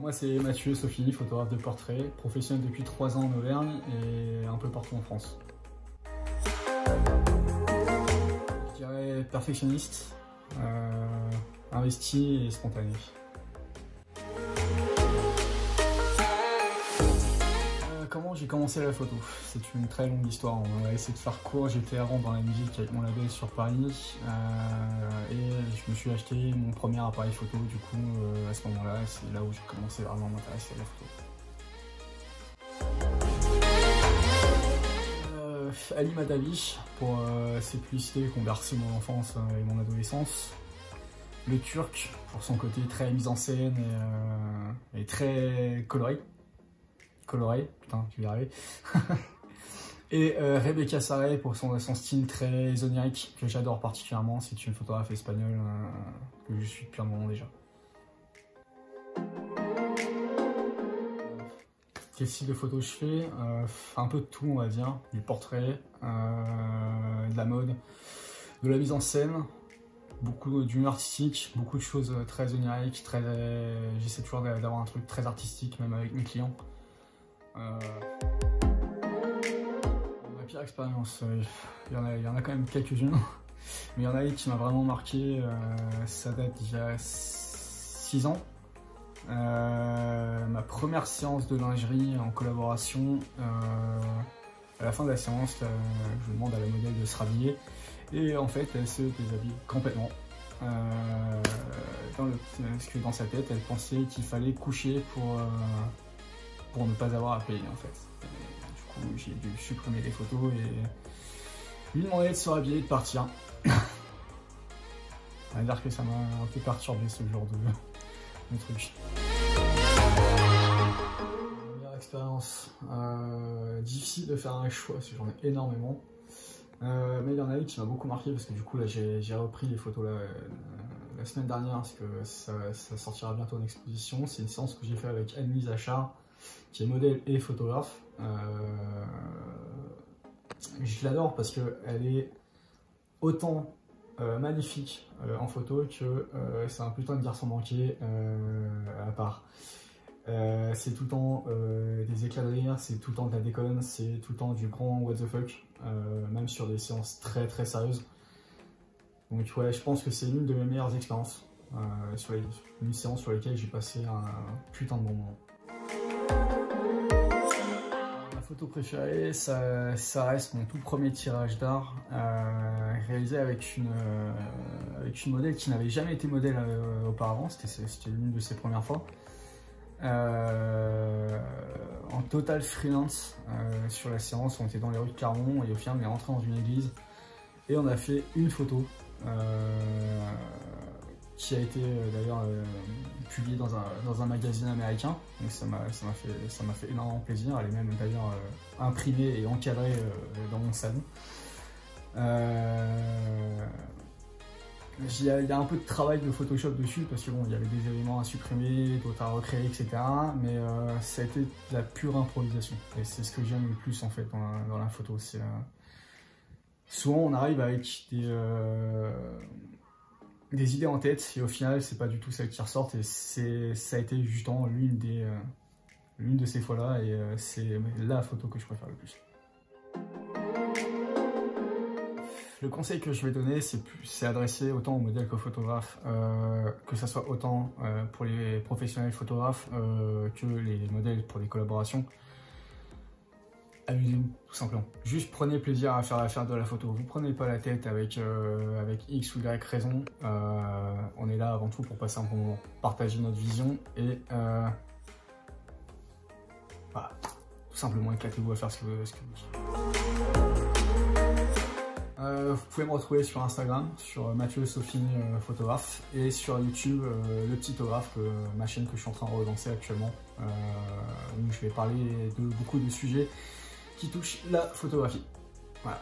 Moi c'est Mathieu Sophie, photographe de portrait, professionnel depuis 3 ans en Auvergne et un peu partout en France. Je dirais perfectionniste, investi et spontané. Comment j'ai commencé la photo? C'est une très longue histoire, on va essayer de faire court. J'étais avant dans la musique avec mon label sur Paris et je me suis acheté mon premier appareil photo. Du coup, à ce moment-là, c'est là où j'ai commencé vraiment à m'intéresser à la photo. Ali Madavi pour ses publicités qui ont bercé mon enfance et mon adolescence. Le Turc pour son côté très mise en scène et très coloré. Putain, je vais y arriver. Et Rebecca Sarey pour son style très onirique que j'adore particulièrement. C'est une photographe espagnole que je suis depuis un moment déjà. Quel style de photo je fais? Un peu de tout, on va dire. Du portrait, de la mode, de la mise en scène, beaucoup d'humour artistique, beaucoup de choses très oniriques. J'essaie toujours d'avoir un truc très artistique, même avec mes clients. Ma pire expérience, il y en a quand même quelques-unes, mais il y en a une qui m'a vraiment marqué, ça date d'il y a 6 ans. Ma première séance de lingerie en collaboration, à la fin de la séance, je demande à la modèle de se rhabiller et en fait elle se déshabille complètement. Parce que dans sa tête, elle pensait qu'il fallait coucher pour ne pas avoir à payer en fait. Du coup, j'ai dû supprimer les photos et lui demander de se rhabiller et de partir. On va dire que ça m'a un peu perturbé ce genre de truc. Première expérience, difficile de faire un choix parce que j'en ai énormément. Mais il y en a une qui m'a beaucoup marqué parce que du coup là j'ai repris les photos la semaine dernière parce que ça sortira bientôt en exposition. C'est une séance que j'ai fait avec Anne-Lise Achard, qui est modèle et photographe. Je l'adore parce qu'elle est autant magnifique en photo que c'est un putain de garçon manqué à part. C'est tout le temps des éclats de rire, c'est tout le temps de la déconne, c'est tout le temps du grand what the fuck, même sur des séances très très sérieuses. Donc ouais, je pense que c'est l'une de mes meilleures expériences, une séance sur laquelle j'ai passé un putain de bon moment. Ma photo préférée, ça reste mon tout premier tirage d'art, réalisé avec une modèle qui n'avait jamais été modèle auparavant, c'était l'une de ses premières fois. En total freelance sur la séance, on était dans les rues de Clermont et au final on est rentré dans une église et on a fait une photo qui a été d'ailleurs publiée dans un magazine américain, donc ça m'a fait énormément plaisir. Elle est même d'ailleurs imprimée et encadrée dans mon salon. Il y a un peu de travail de Photoshop dessus parce que bon, il y avait des éléments à supprimer, d'autres à recréer, etc. Mais ça a été de la pure improvisation et c'est ce que j'aime le plus en fait dans la photo. Souvent on arrive avec des idées en tête et au final c'est pas du tout celles qui ressortent et ça a été justement l'une de ces fois-là et c'est la photo que je préfère le plus. Le conseil que je vais donner, c'est adressé autant aux modèles qu'aux photographes, que ce soit autant pour les professionnels photographes que les modèles pour les collaborations. Amusez-vous, tout simplement. Juste prenez plaisir à faire de la photo. Vous prenez pas la tête avec X ou Y raison. On est là avant tout pour passer un bon moment, partager notre vision et voilà, tout simplement éclatez-vous à faire ce que vous dites. Vous pouvez me retrouver sur Instagram, sur Mathieu Sophie photographe et sur YouTube le Petitographe, ma chaîne que je suis en train de relancer actuellement, où je vais parler de beaucoup de sujets qui touchent la photographie. Voilà.